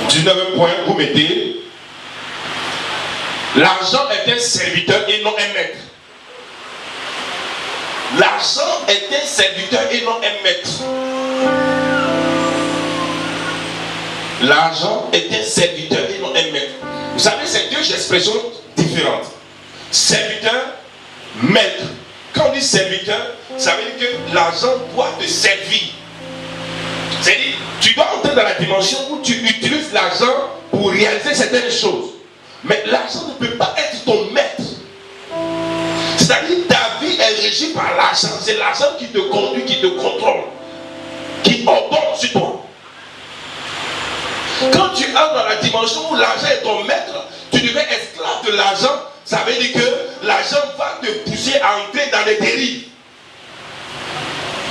19e point, vous mettez. L'argent est un serviteur et non un maître. L'argent est un serviteur et non un maître. L'argent est un serviteur et non un maître. Vous savez, c'est deux expressions différentes. Serviteur, maître. Quand on dit serviteur, ça veut dire que l'argent doit te servir. C'est-à-dire, tu dois entrer dans la dimension où tu utilises l'argent pour réaliser certaines choses. Mais l'argent ne peut pas être ton maître. C'est-à-dire, ta vie est régie par l'argent. C'est l'argent qui te conduit, qui te contrôle, qui ordonne sur toi. Quand tu entres dans la dimension où l'argent est ton maître, tu deviens esclave de l'argent. Ça veut dire que l'argent va te pousser à entrer dans les dérives.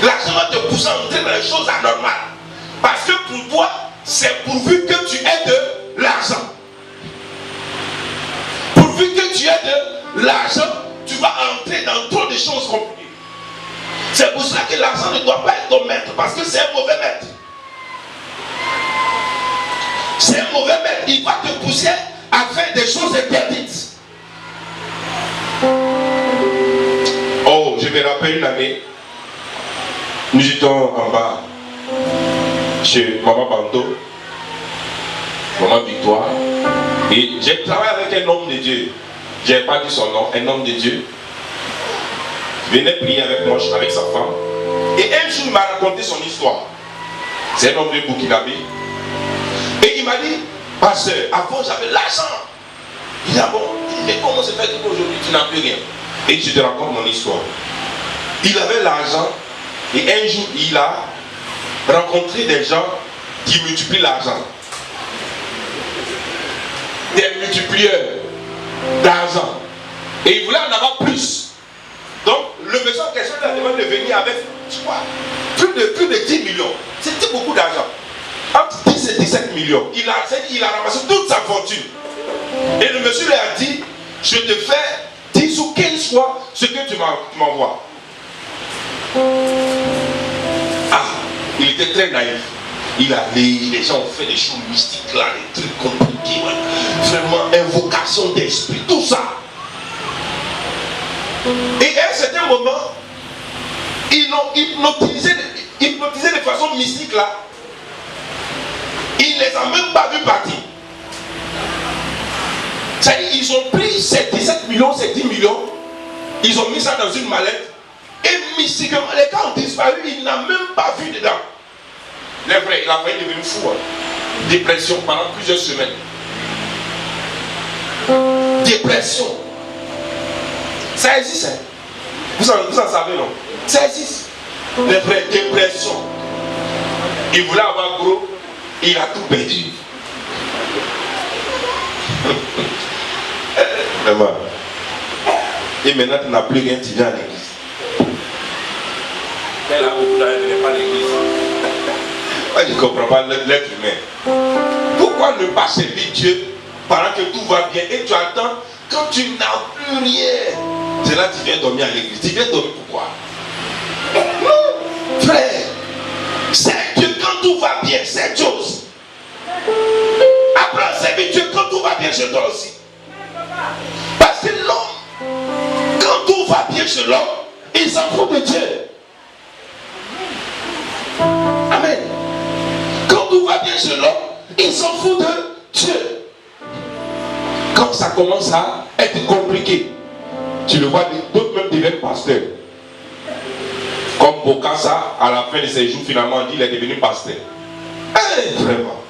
L'argent va te pousser à entrer dans les choses anormales. Parce que pour toi, c'est pourvu que tu aies de l'argent. Pourvu que tu aies de l'argent, tu vas entrer dans trop de choses compliquées. C'est pour cela que l'argent ne doit pas être ton maître, parce que c'est un mauvais maître. C'est un mauvais maître. Il va te pousser à faire des choses interdites. Oh, je me rappelle une année, nous étions en bas chez Maman Banto, Maman Victoire, et j'ai travaillé avec un homme de Dieu. Je n'ai pas dit son nom, un homme de Dieu. Il venait prier avec moi, avec sa femme. Et un jour, il m'a raconté son histoire. C'est un homme de Burkinabé. Et il m'a dit, pasteur, avant j'avais l'argent. Il dit, ah bon, mais comment se fait qu'aujourd'hui tu n'as plus rien? Et je te raconte mon histoire. Il avait l'argent et un jour il a rencontré des gens qui multiplient l'argent. Des multiplieurs d'argent. Et il voulait en avoir plus. Donc le monsieur en question lui a demandé de venir avec, tu vois, plus de 10 millions. C'était beaucoup d'argent. Entre 10 et 17 millions. Il a ramassé toute sa fortune. Et le monsieur lui a dit, je te fais 10 ou 15 fois ce que tu m'envoies. Ah, il était très naïf. Les gens ont fait des choses mystiques là, des trucs compliqués, ouais. Vraiment invocation d'esprit, tout ça. Et à un certain moment, ils l'ont hypnotisé de façon mystique là. Il ne les a même pas vus partir. C'est-à-dire, ils ont pris ces 17 millions, ces 10 millions, ils ont mis ça dans une mallette, et mystiquement, les gars ont disparu, il n'a même pas vu dedans. Les vrais, il a failli devenir fou. Hein. Dépression pendant plusieurs semaines. Dépression. Ça existe, hein? Vous en savez, non? Ça existe. Les vrais, dépression. Il voulait avoir gros, il a tout perdu. Vraiment. Et maintenant, tu n'as plus rien, tu viens à l'église. Elle a beaucoup d'argent, elle n'est pas à l'église. Moi, je ne comprends pas l'être humain. Pourquoi ne pas servir Dieu pendant que tout va bien et tu attends quand tu n'as plus rien? C'est là que tu viens dormir à l'église. Tu viens dormir pourquoi? Non, frère. C'est Dieu quand tout va bien, c'est Dieu aussi. Apprends à servir Dieu quand tout va bien chez toi aussi. Parce que l'homme, quand tout va bien chez l'homme, il s'en fout de Dieu. Amen. Quand tout va bien chez l'homme, il s'en fout de Dieu. Quand ça commence à être compliqué, tu le vois, d'autres même deviennent pasteurs. Comme Bokassa, à la fin de ses jours, finalement, il est devenu pasteur. Vraiment.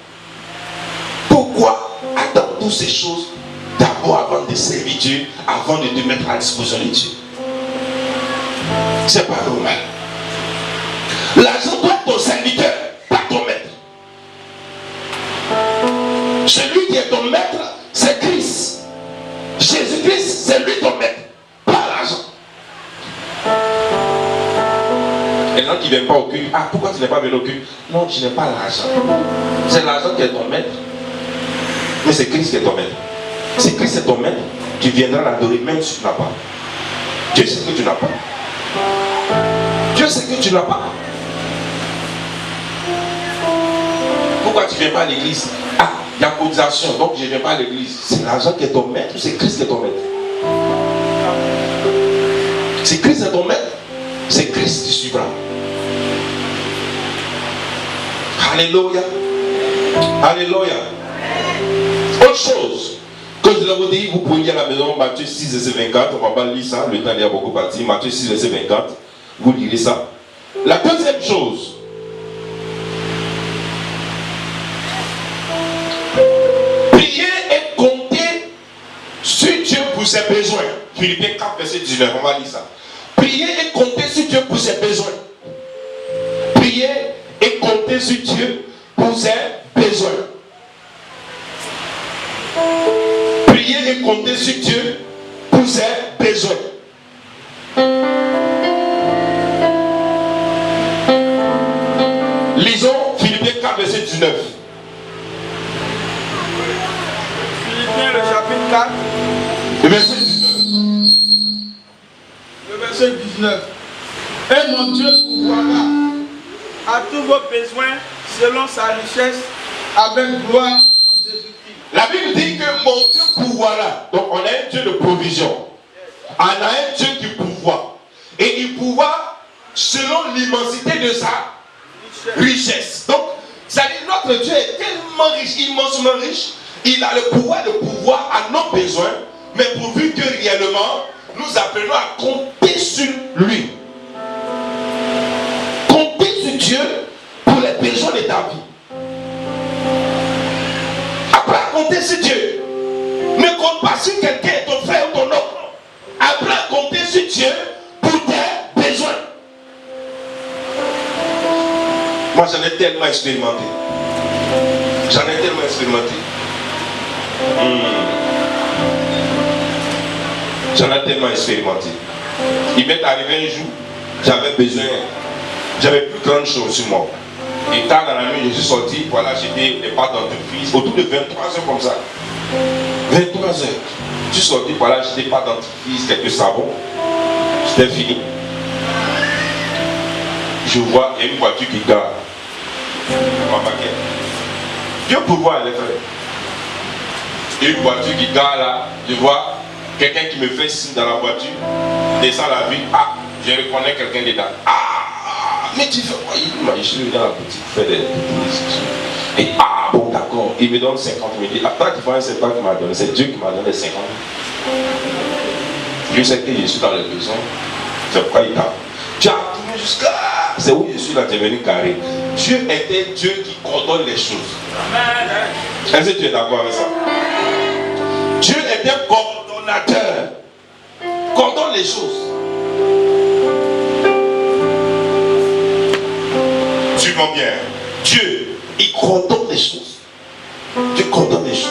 Pourquoi attendre toutes ces choses d'abord avant de servir Dieu, avant de te mettre à disposition de Dieu? C'est pas normal. L'argent doit être ton serviteur, pas ton maître. Celui qui est ton maître, c'est Christ. Jésus-Christ, c'est lui ton maître, pas l'argent. Les gens qui ne viennent pas au culte, ah, pourquoi tu n'es pas venu au culte? Non, je n'ai pas l'argent. C'est l'argent qui est ton maître. Mais c'est Christ qui est ton maître. Si Christ est ton maître, tu viendras l'adorer même si tu n'as pas. Dieu sait que tu n'as pas. Dieu sait que tu n'as pas. Pourquoi tu ne viens pas à l'église? Ah, il y a cotisation, donc je ne viens pas à l'église. C'est l'argent qui est ton maître ou c'est Christ qui est ton maître? C'est Christ qui est ton maître, c'est Christ qui suivra. Alléluia. Alléluia. Autre chose que je vous dis, vous pouvez lire à la maison Matthieu 6, verset 24. On ne va pas lire ça, le temps il y a beaucoup parti. Matthieu 6, verset 24. Vous lirez ça. La deuxième chose, prier et compter sur Dieu pour ses besoins. Philippiens 4, verset 19. On va lire ça. Prier et compter sur Dieu pour ses besoins. Prier et compter sur Dieu pour ses besoins. Prier et compter sur Dieu pour ses besoins. Lisons Philippiens 4, verset 19. Philippiens, le chapitre 4, Le verset 19. le verset 19. Et mon Dieu pourvoira à tous vos besoins selon sa richesse avec gloire en Jésus-Christ. La Bible dit que mon Dieu pourvoira. Donc on a un Dieu de provision. On a un Dieu qui pourvoit. Et il pourvoit selon l'immensité de sa richesse. Donc, ça dit notre Dieu est tellement riche, immensément riche. Il a le pouvoir de pourvoir à nos besoins. Mais pourvu que réellement, nous apprenons à compter sur lui. Compter sur Dieu pour les besoins de ta vie. Apprends à compter sur Dieu. Ne compte pas sur quelqu'un, ton frère ou ton oncle. Apprends à compter sur Dieu pour tes besoins. Moi j'en ai tellement expérimenté. J'en ai tellement expérimenté. J'en ai tellement expérimenté. Il m'est arrivé un jour, j'avais plus grande chose sur moi. Et tard dans la nuit, je suis sorti, voilà, j'étais des pâtes dentifrice, autour de 23 heures comme ça. 23 heures. Je suis sorti, voilà, j'étais pâtes dentifrice, quelques savons. C'était fini. Je vois une voiture qui gare. Ma maquette. Dieu pourvoit les frères. Une voiture qui gare là, je vois quelqu'un qui me fait signe dans la voiture, descend la ville, ah, je reconnais quelqu'un dedans. Ah, mais tu fais quoi? Je suis venu dans la boutique faire des discussions. Et ah, bon d'accord, il me donne 50 000. Après qu'il fasse, c'est pas qui m'a donné, c'est Dieu qui m'a donné 50 000. Dieu sait que je suis dans le besoin. C'est pourquoi il t'a. Tu as tourné jusqu'à. C'est où je suis là, tu es venu carré. Dieu était Dieu qui coordonne les choses. Est-ce que tu es d'accord avec ça? Dieu est un coordonnateur. Coordonne les choses. Suivons bien. Dieu, il coordonne les choses. Dieu coordonne les choses.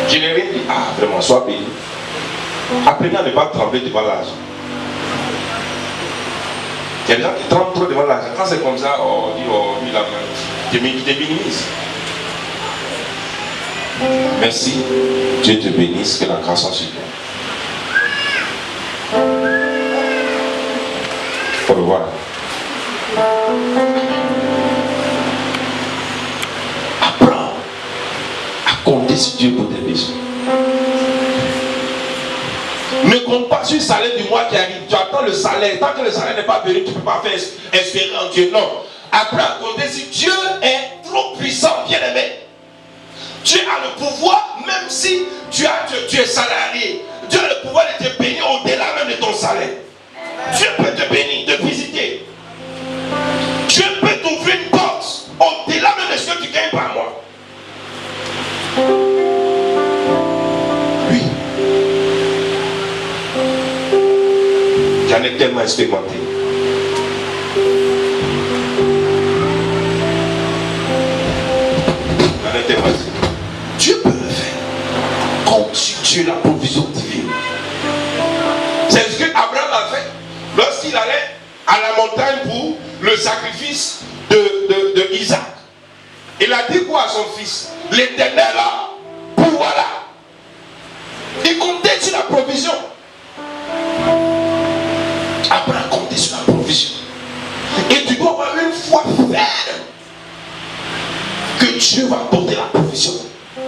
Je n'ai rien dit. Ah, vraiment, sois béni. Apprenez à ne pas trembler devant l'argent. Il y a des gens qui tremblent trop devant l'argent. Quand c'est comme ça, oh, on dit, oh, il a main. Tu te minimises. Merci. Dieu te bénisse, que la grâce soit sur toi. Au revoir. Apprends à compter sur Dieu pour tes besoins. Ne compte pas sur le salaire du mois qui arrive. Tu attends le salaire. Tant que le salaire n'est pas venu, tu ne peux pas faire espérer en Dieu. Non. Apprends à compter sur Dieu est trop puissant, bien aimé. Dieu a le pouvoir, même si tu es salarié. Dieu a le pouvoir de te bénir au-delà même de ton salaire. Dieu peut te bénir, te visiter. Dieu peut t'ouvrir une porte au-delà même de ce que tu gagnes par mois. Oui. J'en ai tellement expérimenté. J'en ai tellement expérimenté. Dieu peut le faire. Compte sur Dieu, la provision divine. C'est ce que Abraham a fait lorsqu'il allait à la montagne pour le sacrifice de Isaac. Il a dit quoi à son fils? L'Éternel là, pour voilà. Il comptait sur la provision. Abraham comptait sur la provision. Et tu dois avoir une foi ferme. Dieu va porter la provision.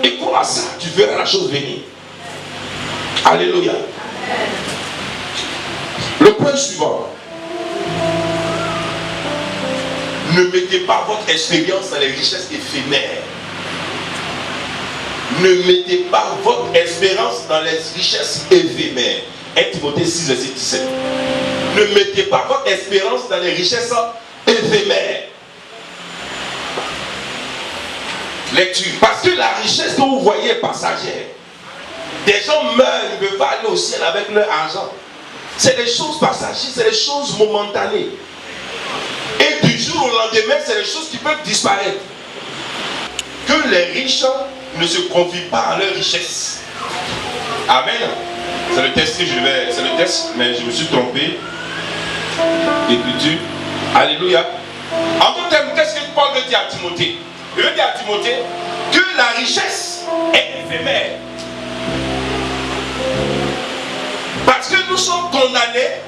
Et crois ça, tu verras la chose venir. Alléluia. Le point suivant. Ne mettez pas votre expérience dans les richesses éphémères. Ne mettez pas votre espérance dans les richesses éphémères. 1 Timothée 6, verset 17. Ne mettez pas votre espérance dans les richesses éphémères. Lecture. Parce que la richesse que vous voyez est passagère. Des gens meurent, ils ne peuvent pas aller au ciel avec leur argent. C'est des choses passagères, c'est des choses momentanées. Et du jour au lendemain, c'est des choses qui peuvent disparaître. Que les riches ne se confient pas à leur richesse. Amen. C'est le texte que je vais. C'est le texte, mais je me suis trompé. Écriture. Alléluia. En d'autres termes, qu'est-ce que Paul veut dire à Timothée? Il veut dire à Timothée que la richesse est éphémère. Parce que nous sommes condamnés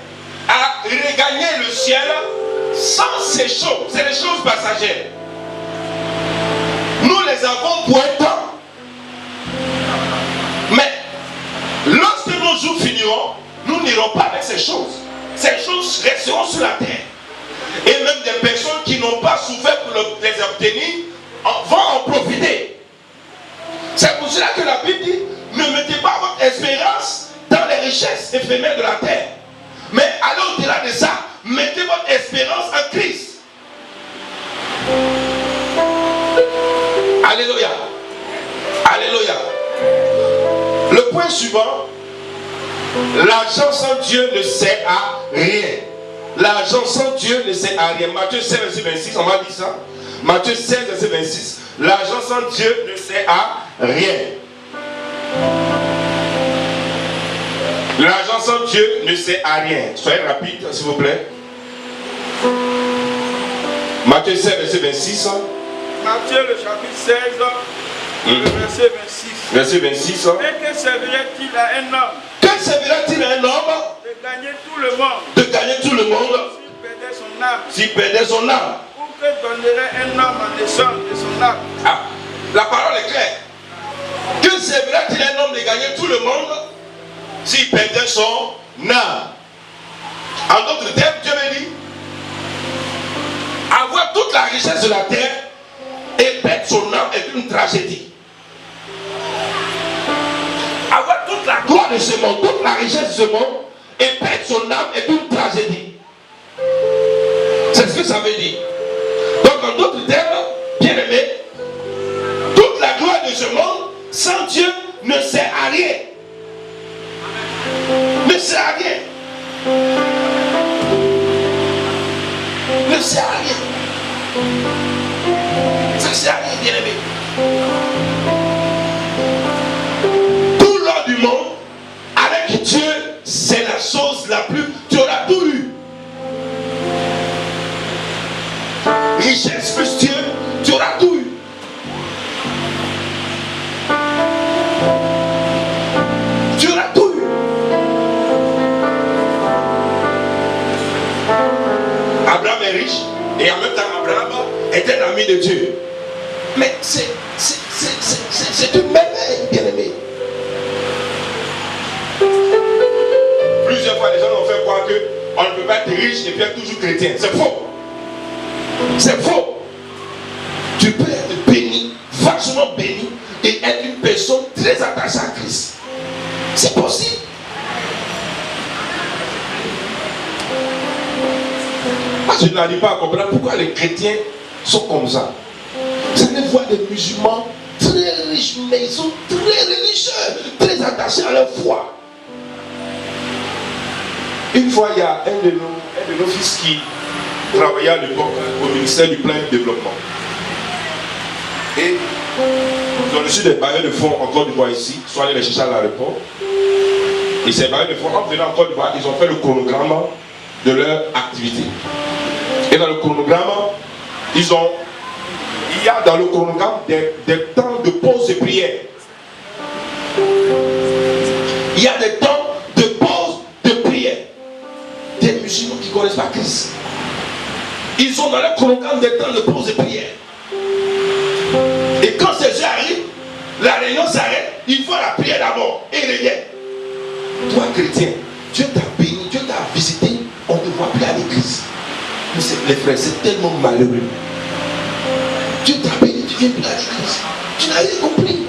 à regagner le ciel sans ces choses. C'est des choses passagères. Nous les avons pour un temps. Mais lorsque nos jours finiront, nous n'irons pas avec ces choses. Ces choses resteront sur la terre. Et même des personnes qui n'ont pas souffert pour les obtenir vont en profiter. C'est pour cela que la Bible dit, ne mettez pas votre espérance dans les richesses éphémères de la terre. Mais allez au-delà de ça, mettez votre espérance en Christ. Alléluia. Alléluia. Le point suivant, l'argent sans Dieu ne sert à rien. L'argent sans Dieu ne sert à rien. Matthieu 16, verset 26, on va dire ça. Matthieu 16, verset 26. L'argent sans Dieu ne sert à rien. L'argent sans Dieu ne sert à rien. Soyez rapide, s'il vous plaît. Matthieu 16, verset 26. Matthieu, le chapitre 16, le verset 26. Verset 26. Et que servirait-il à un homme? Que servirait-il à un homme? De gagner tout le monde. De gagner tout le monde. S'il perdait son âme. S'il perdait son âme. Ou que donnerait un homme en échange de son âme? Ah, la parole est claire. Que servirait-il à un homme de gagner tout le monde s'il perdait son âme? En d'autres termes, Dieu me dit, avoir toute la richesse de la terre et perdre son âme est une tragédie. Avoir toute la gloire de ce monde, toute la richesse de ce monde et perdre son âme est une tragédie. C'est ce que ça veut dire. Donc en d'autres termes, bien aimé, toute la gloire de ce monde sans Dieu ne sert à rien. Ne sert à rien. Ne sert à rien. Ça ne sert à rien, bien aimé. Tout l'or du monde, avec Dieu, c'est la chose la plus. Tu auras tout eu. Richesse plus Dieu, tu auras tout eu. Tu auras tout eu. Abraham est riche et en même temps Abraham est un ami de Dieu. Mais c'est une merveille, bien aimé. Plusieurs fois les gens ont fait croire qu'on ne peut pas être riche et puis être toujours chrétien. C'est faux. C'est faux. Tu peux être béni, vachement béni, et être une personne très attachée à Christ. C'est possible. Moi, je n'arrive pas à comprendre pourquoi les chrétiens sont comme ça. Vous allez voir des musulmans très riches, mais ils sont très religieux, très attachés à leur foi. Une fois, il y a un de nos fils qui travaillait à l'époque au ministère du Plein Développement. Et ils ont reçu des bailleurs de fonds en Côte d'Ivoire ici, soit allés les chercher à l'aéroport. Et ces bailleurs de fonds, en venant en Côte d'Ivoire, ils ont fait le chronogramme de leur activité. Et dans le chronogramme, il y a dans le chronogramme des temps de pause et prière. Il y a des temps de pause de prière. Des musulmans qui ne connaissent pas Christ. Ils ont dans leur chronogramme des temps de pause et prière. Et Il faut la prière d'abord et rien. Toi, chrétien, Dieu t'a béni, Dieu t'a visité, on ne te voit plus à l'église. Les frères, c'est tellement malheureux. Dieu t'a béni, tu viens plus à l'église. Tu n'as rien compris.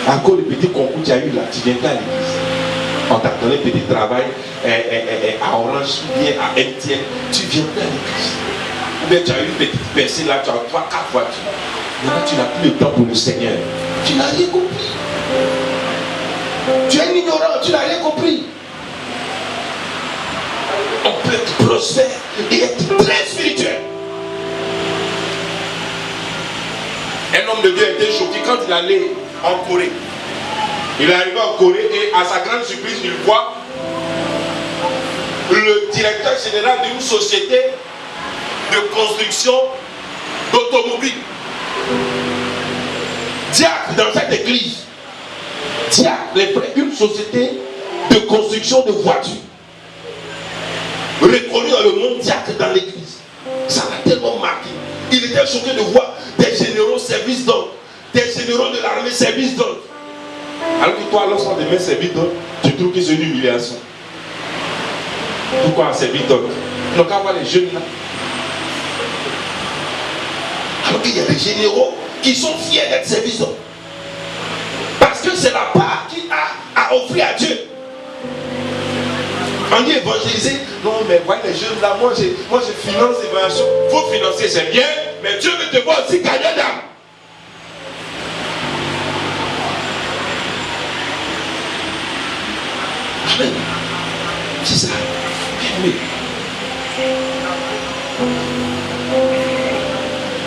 Encore le petit concours que tu as eu là, tu viens plus à l'église. On t'a donné petit travail à Orange ou bien à MTN, tu viens plus à l'église. Ou bien tu as eu une petite percée là, tu as 3-4 voitures. Maintenant tu n'as plus le temps pour le Seigneur. Tu n'as rien compris. Tu es un ignorant, tu n'as rien compris. On peut être prospère et être très spirituel. Un homme de Dieu était choqué quand il allait en Corée. Il est arrivé en Corée et à sa grande surprise, il voit le directeur général d'une société de construction d'automobiles. Diacre dans cette église. Diacre, une société de construction de voitures. Reconnu dans le monde, diacre dans l'église. Ça l'a tellement marqué. Il était choqué de voir des généraux service d'ordre, des généraux de l'armée service d'ordre. Alors que toi, lorsqu'on te met service d'ordre, tu trouves que c'est une humiliation. Pourquoi un service d'ordre? Il n'y a qu'à voir les jeunes là. Alors qu'il y a des généraux qui sont fiers d'être service d'ordre. Parce que c'est la part qu'il a offert à Dieu. On dit évangéliser. Non, mais voyez les jeunes là, moi je finance l'évangélisation. Il faut financer, c'est bien, mais Dieu veut te voir aussi gagner d'âme. Amen. C'est ça. Bien.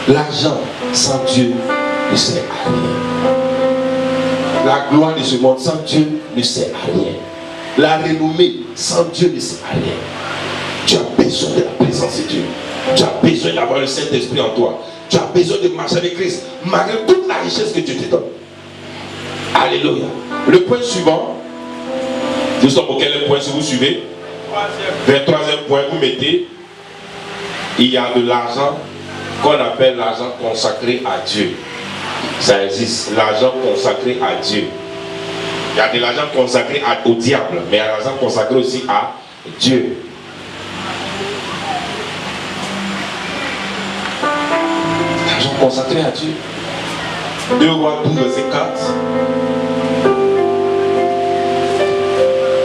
L'argent sans Dieu ne sert à rien. La gloire de ce monde sans Dieu ne sert à rien. La renommée sans Dieu ne sert à rien. Tu as besoin de la présence de Dieu. Tu as besoin d'avoir le Saint-Esprit en toi. Tu as besoin de marcher avec Christ malgré toute la richesse que Dieu te donne. Alléluia. Le point suivant, nous sommes au quel point si vous suivez? Vers le troisième point, vous mettez, il y a de l'argent qu'on appelle l'argent consacré à Dieu. Ça existe, l'argent consacré à Dieu. Il y a de l'argent consacré au diable, mais il y a l'argent consacré aussi à Dieu. L'argent consacré à Dieu. 2 Rois 12, verset 4.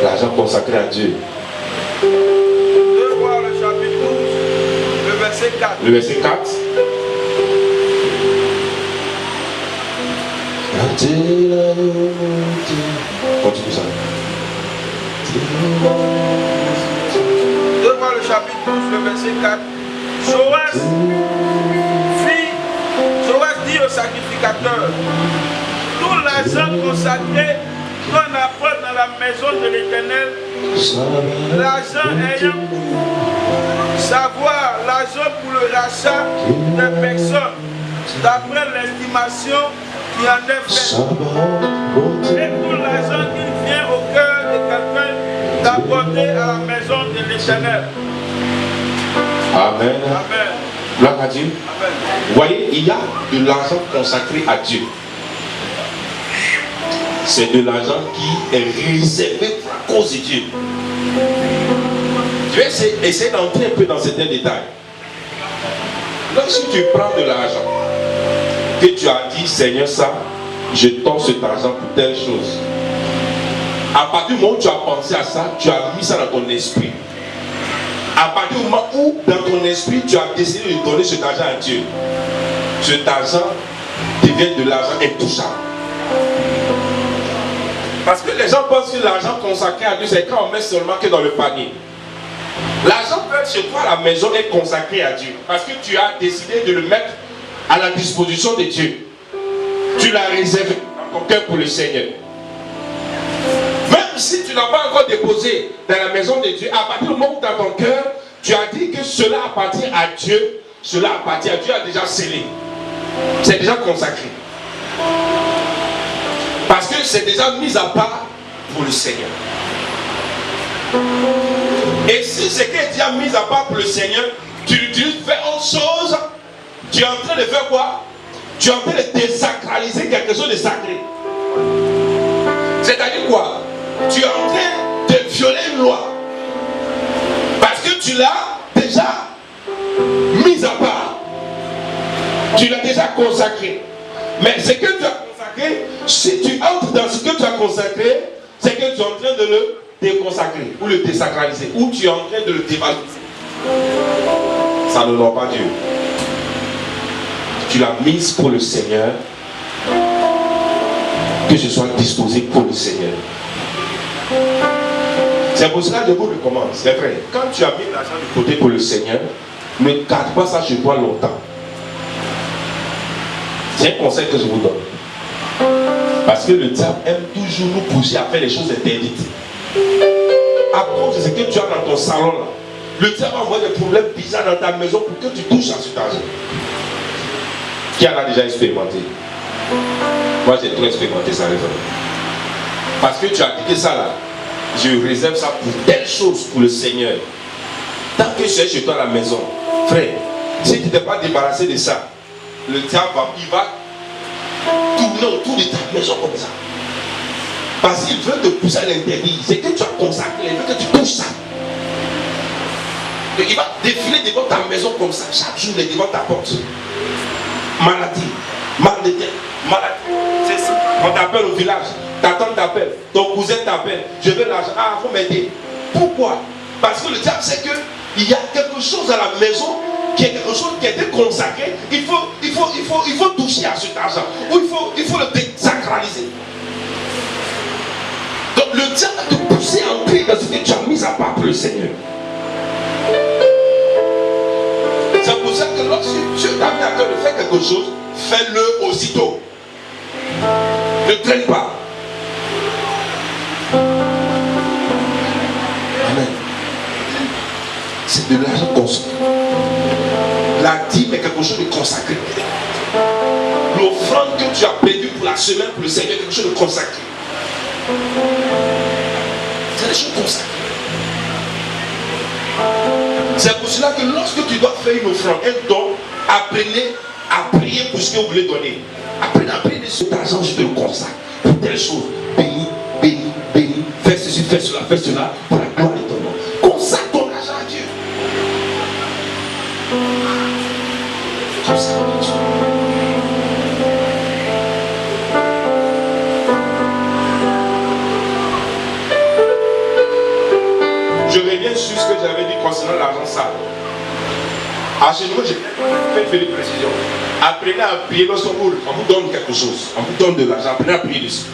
L'argent consacré à Dieu. 2 Rois, le chapitre 12, le verset 4. Le verset 4. Continue ça. 2 Rois, le chapitre 12, le verset 4. Joas dit au sacrificateur, tout l'argent consacré qu'on apporte dans la maison de l'Éternel, l'argent ayant pour savoir l'argent pour le rachat des personnes, d'après l'estimation qui en est faite. Et tout l'argent qui vient au cœur de quelqu'un d'apporter à la maison de l'Éternel. Amen. Amen. Gloire à Dieu. Amen. Vous voyez, il y a de l'argent consacré à Dieu. C'est de l'argent qui est réservé pour la cause de Dieu. Je vais essayer d'entrer un peu dans certains détails. Lorsque tu prends de l'argent, que tu as dit, Seigneur, ça, je donne cet argent pour telle chose. À partir du moment où tu as pensé à ça, tu as mis ça dans ton esprit. À partir du moment où, dans ton esprit, tu as décidé de donner cet argent à Dieu, cet argent devient de l'argent intouchable. Parce que les gens pensent que l'argent consacré à Dieu, c'est quand on met seulement que dans le panier. L'argent peut être chez toi à la maison est consacré à Dieu. Parce que tu as décidé de le mettre à la disposition de Dieu. Tu l'as réservé dans ton cœur pour le Seigneur. Même si tu n'as pas encore déposé dans la maison de Dieu, à partir du moment où dans ton cœur, tu as dit que cela appartient à Dieu, cela appartient à Dieu, a déjà scellé. C'est déjà consacré. Parce que c'est déjà mis à part pour le Seigneur. Et si c'est que déjà mis à part pour le Seigneur, tu l'utilises, fais autre chose, tu es en train de faire quoi? Tu es en train de désacraliser quelque chose de sacré. C'est-à-dire quoi? Tu es en train de violer une loi. Parce que tu l'as déjà mise à part. Tu l'as déjà consacré. Mais ce que tu as consacré, si tu entres dans ce que tu as consacré, c'est que tu es en train de le déconsacrer ou le désacraliser, ou tu es en train de le dévaloriser. Ça n'honore pas Dieu. Tu l'as mise pour le Seigneur, que ce soit disposé pour le Seigneur. C'est pour cela que je vous recommande, c'est vrai, quand tu as mis l'argent de côté pour le Seigneur, ne garde pas ça chez toi longtemps. C'est un conseil que je vous donne. Parce que le diable aime toujours nous pousser à faire les choses interdites. À cause de ce que tu as dans ton salon là, le diable envoie des problèmes bizarres dans ta maison pour que tu touches à cet argent. Qui en a déjà expérimenté? Moi j'ai trop expérimenté ça. Parce que tu as dit que ça là, je réserve ça pour telle chose pour le Seigneur. Tant que tu es chez toi à la maison, frère, si tu n'es pas débarrassé de ça, le diable il va tourner autour de ta maison comme ça. Parce qu'il veut te pousser à l'interdit. C'est que tu as consacré, il veut que tu touches ça. Et il va défiler devant ta maison comme ça, chaque jour devant ta porte. Maladie, mal de tête, maladie. C'est ça. On t'appelle au village, ta tante t'appelle, ton cousin t'appelle, je veux l'argent, ah, faut m'aider. Pourquoi? Parce que le diable sait qu'il y a quelque chose à la maison qui est quelque chose qui a été consacré. Il faut toucher à cet argent. Ou il faut le désacraliser. Donc le diable va te pousser à entrer dans ce que tu as mis à part pour le Seigneur. C'est pour ça que lorsque Dieu t'a mis à cœur de faire quelque chose, fais-le aussitôt. Ne traîne pas. Amen. C'est de l'argent consacré. La dîme est quelque chose de consacré. L'offrande que tu as prévue pour la semaine pour le Seigneur est quelque chose de consacré. C'est des choses consacrées. C'est pour cela que lorsque tu dois faire une offrande, un don, apprenez à prier pour ce que vous voulez donner. Apprenez à prier de cet argent, je te le consacre pour telle chose. Bénis, bénis, bénis. Fais ceci, fais cela pour la gloire de ton nom. Consacre ton argent à Dieu. Consacre à Dieu. Je reviens sur ce que j'avais dit concernant l'argent sale. À ce niveau, j'ai fait des précisions. Apprenez à prier lorsqu'on vous donne quelque chose. On vous donne de l'argent, apprenez à prier dessus.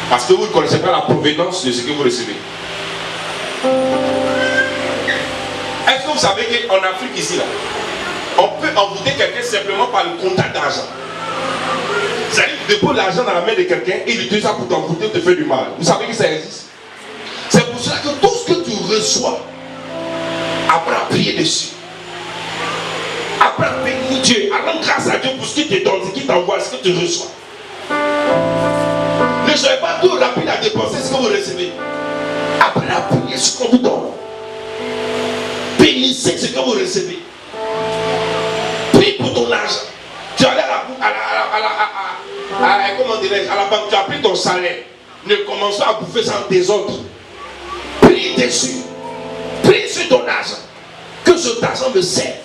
Parce que vous ne connaissez pas la provenance de ce que vous recevez. Est-ce que vous savez qu'en Afrique ici, là, on peut envoûter quelqu'un simplement par le contact d'argent? C'est-à-dire que tu déposes l'argent dans la main de quelqu'un et il utilise ça pour t'envoûter, te faire du mal. Vous savez que ça existe? C'est pour cela que tout ce que tu reçois, apprends à prier dessus. Apprends à bénir Dieu. Rends grâce à Dieu pour ce qu'il te donne, ce qu'il t'envoie, ce que tu reçois. Ne soyez pas trop rapide à dépenser ce que vous recevez. Apprenez à prier ce qu'on vous donne. Bénissez ce que vous recevez. Prie pour ton argent. Tu allais comment dirais-je, à la banque, tu as pris ton salaire. Ne commence pas à bouffer ça en désordre. Prie dessus. Prie sur ton argent. Que cet argent me serve.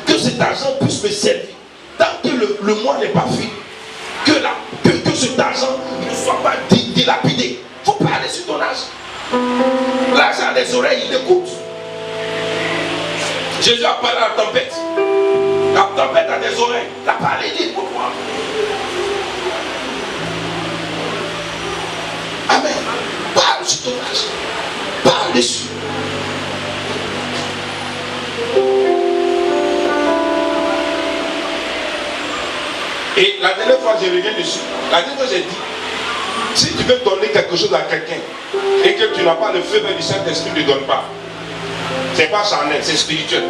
Que cet argent puisse me servir. Tant que le mois n'est pas fini. Que cet argent ne soit pas dilapidé. Il faut parler sur ton argent. L'argent a des oreilles, il écoute. Jésus a parlé à la tempête. La tempête a des oreilles. Il a parlé, il dit, écoute-moi. Amen. Parle sur ton argent. Parle dessus. Et la dernière fois, je reviens dessus. La dernière fois, j'ai dit, si tu veux donner quelque chose à quelqu'un et que tu n'as pas le feu du Saint-Esprit, ne donne pas. C'est pas charnel, c'est spirituel.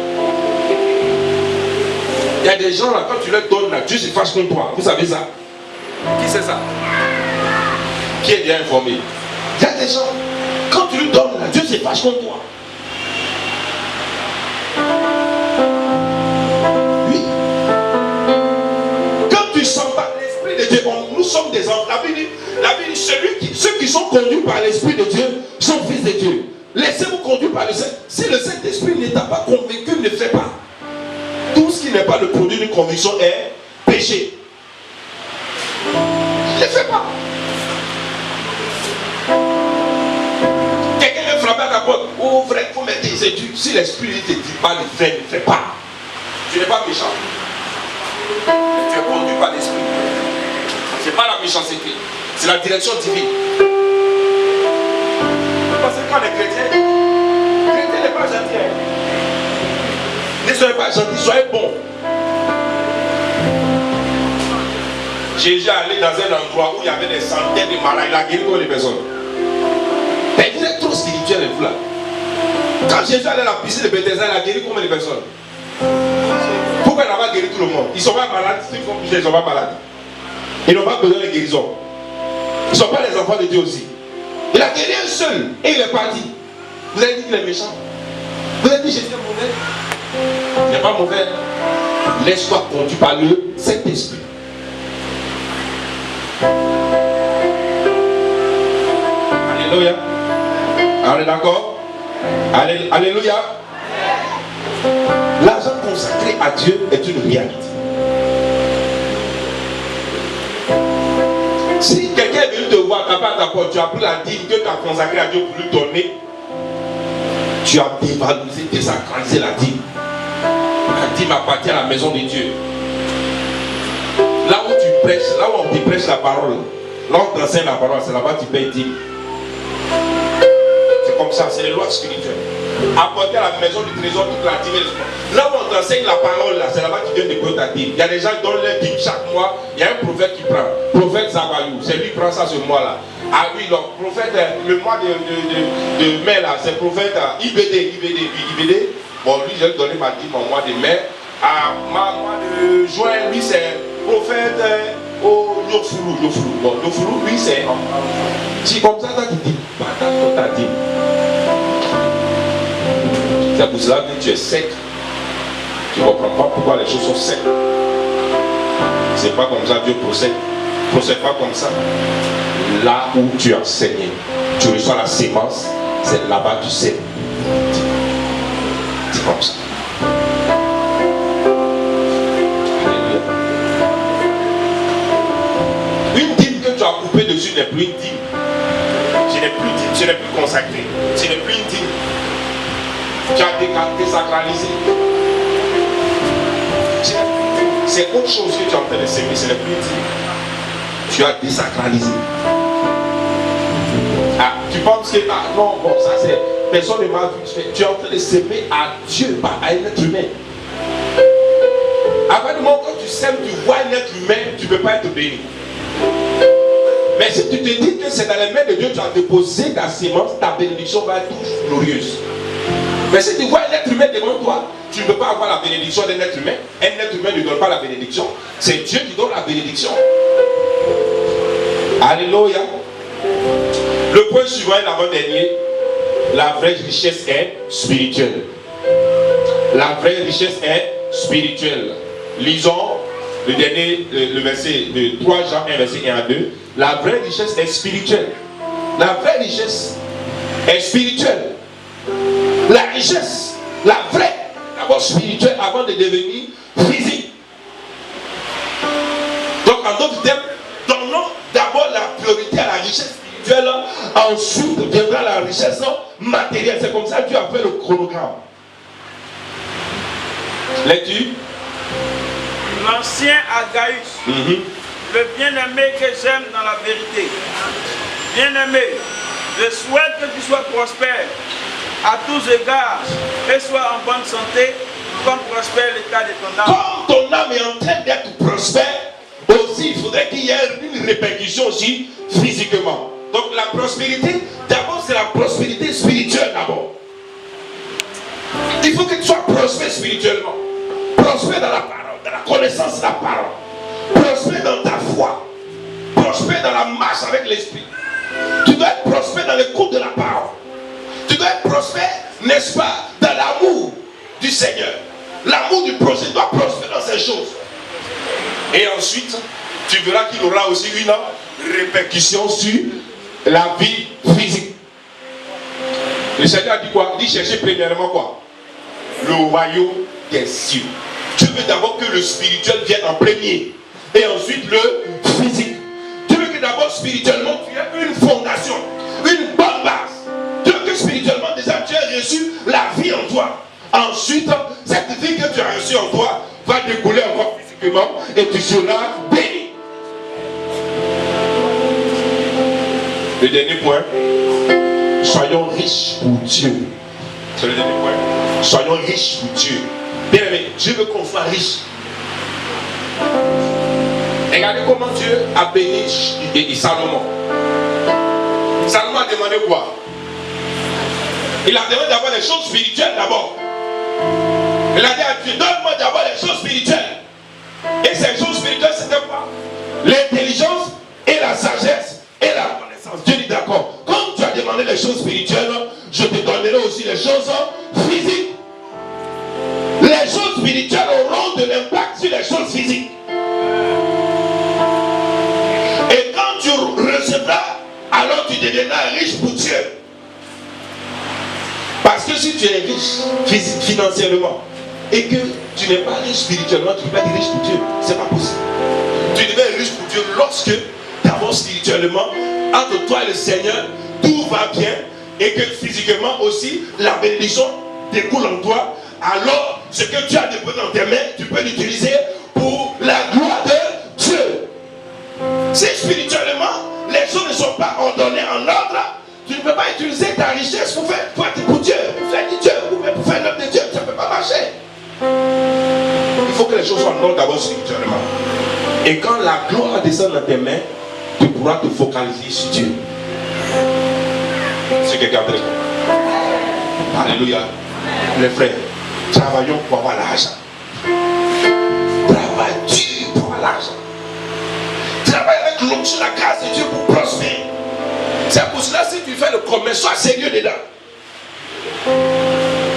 Il y a des gens là, quand tu leur donnes là, Dieu se fâche contre toi. Vous savez ça? Qui c'est ça? Qui est bien informé? Il y a des gens, quand tu lui donnes là, Dieu se fâche contre toi. Oui. Quand sommes des enfants. La Bible dit, ceux qui sont conduits par l'Esprit de Dieu sont fils de Dieu. Laissez-vous conduire par le Saint. Si le Saint-Esprit ne t'a pas convaincu, ne fais pas. Tout ce qui n'est pas le produit d'une conviction est péché. Ne fais pas. Quelqu'un vient frapper à ta porte. Oh frère, il faut mettre tes études. Si l'Esprit ne te dit pas de faire, ne fais pas. Tu n'es pas méchant. Tu es conduit par l'Esprit. Ce n'est pas la méchanceté. C'est la direction divine. Parce que quand les chrétiens n'est pas gentil. Ne soyez pas gentils, soyez bons. Jésus est allé dans un endroit où il y avait des centaines de malades. Il a guéri toutes les personnes. Mais vous êtes trop spirituel, là. Quand Jésus allait à la piscine de Bethesda, il a guéri combien de personnes? Pourquoi il n'a pas guéri tout le monde? Ils ne sont pas malades, ils ne sont pas malades. Ils n'ont pas besoin de guérison. Ils ne sont pas les enfants de Dieu aussi. Il a guéri un seul et il est parti. Vous avez dit qu'il est méchant. Vous avez dit Jésus est mauvais. Il n'est pas mauvais. Laisse-toi conduire par le Saint-Esprit. Alléluia. On est d'accord? Alléluia. L'argent consacré à Dieu est une réalité. Si quelqu'un est venu te voir, tu n'as pas ta porte, tu as pris la dîme que tu as consacrée à Dieu pour lui donner, tu as dévalorisé, désacralisé la dîme. La dîme appartient à la maison de Dieu. Là où tu prêches, là où on te prêche la parole, là où on t'enseigne la parole, c'est là-bas que tu payes dîme. C'est comme ça, c'est les lois spirituelles. Apporter à la maison du trésor toute la dîme. Là où on t'enseigne la parole, c'est là-bas que tu viens de payer ta dîme. Il y a des gens qui donnent leur dîme chaque mois. Il y a un prophète qui prend. Prophète Zabayou, c'est lui qui prend ça ce mois-là. Ah oui, donc, prophète, le mois de mai là, c'est prophète IBD. Bon, lui, je vais lui donner ma dîme au mois de mai. À mois de juin, lui, c'est prophète au Yofuru. Bon, Yofuru, lui, c'est comme ça qui dit, partage ta dîme. C'est pour cela que tu es sec. Tu ne comprends pas pourquoi les choses sont secs. C'est pas comme ça Dieu procède. Ne procède pas comme ça. Là où tu as saigné, tu reçois la sémence, c'est là-bas que tu sais. C'est comme ça. Alléluia. Une dîme que tu as coupée dessus n'est plus une dîme. Ce n'est plus dîme, ce n'est plus consacré. Ce n'est plus une dîme. Tu as désacralisé. C'est autre chose que tu es en train de s'aimer, ce n'est plus dit. Tu as désacralisé. Ah, tu penses que, ah non, bon, ça c'est, personne ne m'a vu. Tu es en train de s'aimer à Dieu, pas à un être humain. Après le moment quand tu sèmes, tu vois un être humain, tu ne peux pas être béni. Mais si tu te dis que c'est dans les mains de Dieu, tu as déposé ta sémence, ta bénédiction va être toujours glorieuse. Mais si tu vois un être humain devant toi, tu ne peux pas avoir la bénédiction d'un être humain. Un être humain ne donne pas la bénédiction. C'est Dieu qui donne la bénédiction. Alléluia. Le point suivant est l'avant-dernier. La vraie richesse est spirituelle. La vraie richesse est spirituelle. Lisons le dernier, le verset de 3 Jean 1, verset 1 à 2. La vraie richesse est spirituelle. La vraie richesse est spirituelle. La richesse, la vraie, d'abord spirituelle avant de devenir physique. Donc en d'autres termes, donnons d'abord la priorité à la richesse spirituelle, ensuite viendra la richesse matérielle. C'est comme ça que Dieu a fait le chronogramme. Lecture. L'ancien Agaïus, le bien-aimé que j'aime dans la vérité. Bien-aimé, je souhaite que tu sois prospère à tous égards et sois en bonne santé comme prospère l'état de ton âme. Comme ton âme est en train d'être prospère, aussi il faudrait qu'il y ait une répercussion aussi physiquement. Donc la prospérité, d'abord c'est la prospérité spirituelle d'abord. Il faut que tu sois prospère spirituellement. Prospère dans la parole, dans la connaissance de la parole. Prospère dans ta foi. Prospère dans la marche avec l'esprit. Tu dois être prospère dans l'écoute de la parole. Tu dois être prospère, n'est-ce pas, dans l'amour du Seigneur. L'amour du prochain doit prospérer dans ces choses. Et ensuite, tu verras qu'il aura aussi une répercussion sur la vie physique. Le Seigneur a dit quoi? Il dit chercher premièrement quoi? Le royaume des cieux. Dieu veut d'abord que le spirituel vienne en premier et ensuite le physique. Dieu veut que d'abord spirituellement tu aies une fondation, une bonne base. Dieu veut que spirituellement déjà tu aies reçu la vie en toi. Ensuite, cette vie que tu as reçue en toi va découler encore physiquement et tu seras béni. Le dernier point, soyons riches pour Dieu. C'est le dernier point. Soyons riches pour Dieu. Bien aimé, Dieu veut qu'on soit riche. Regardez comment Dieu a béni Salomon. Salomon a demandé quoi? Il a demandé d'avoir les choses spirituelles d'abord. Il a dit à Dieu, donne-moi d'abord les choses spirituelles. Et ces choses spirituelles, c'était quoi? L'intelligence et la sagesse et la connaissance. Dieu dit d'accord, comme tu as demandé les choses spirituelles, je te donnerai aussi les choses physiques. Les choses spirituelles auront de l'impact sur les choses physiques. Et quand tu recevras, alors tu deviendras riche pour Dieu. Parce que si tu es riche financièrement et que tu n'es pas riche spirituellement, tu ne peux pas être riche pour Dieu. Ce n'est pas possible. Tu deviens riche pour Dieu lorsque d'abord spirituellement, entre toi et le Seigneur, tout va bien et que physiquement aussi, la bénédiction découle en toi. Alors, ce que tu as déposé dans tes mains, tu peux l'utiliser pour la gloire de Dieu. Si spirituellement, les choses ne sont pas ordonnées en ordre, tu ne peux pas utiliser ta richesse pour faire pour Dieu, pour faire du Dieu, pour faire l'œuvre de Dieu. Ça ne peut pas marcher. Il faut que les choses soient en ordre d'abord spirituellement. Et quand la gloire descend dans tes mains, tu pourras te focaliser sur Dieu. C'est quelqu'un de Alléluia. Les frères, travaillons pour avoir l'argent. Travaille dur pour avoir l'argent. Travaille avec l'homme sur la grâce de Dieu pour prospérer. C'est pour cela, si tu fais le commerce, sois sérieux dedans.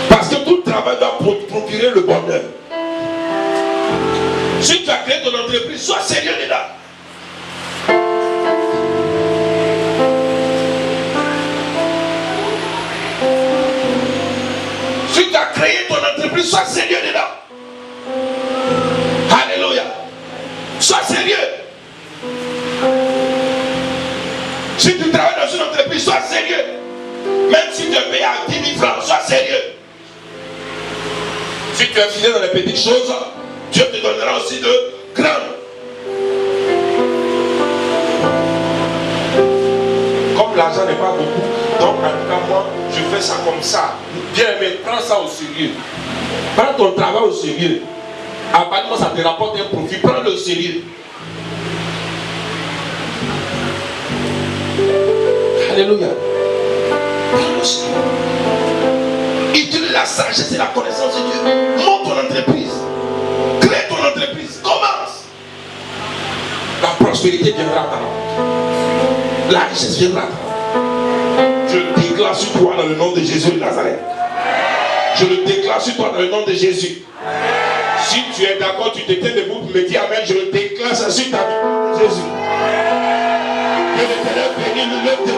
Parce que tout travail doit procurer le bonheur. Si tu as créé ton entreprise, sois sérieux dedans. Si tu as créé ton entreprise, sois sérieux dedans. Alléluia. Sois sérieux. Si tu travailles dans une entreprise, sois sérieux. Même si tu es payé à 10 000 francs, sois sérieux. Si tu es fidèle dans les petites choses, Dieu te donnera aussi de grandes. Comme l'argent n'est pas beaucoup, donc en tout cas moi, je fais ça comme ça. Bien, mais prends ça au sérieux. Prends ton travail au sérieux. Apparemment, ça te rapporte un profit. Prends-le au sérieux. Alléluia. Utilise la sagesse et la connaissance de Dieu. Monte ton entreprise. Crée ton entreprise. Commence. La prospérité viendra à ta. La richesse viendra à ta. Je le déclare sur toi dans le nom de Jésus de Nazareth. Je le déclare sur toi dans le nom de Jésus. Si tu es d'accord, tu te tiens debout pour me dire amen. Je le déclare ça sur ta vie. Jésus. Que l'Éternel bénisse le lève de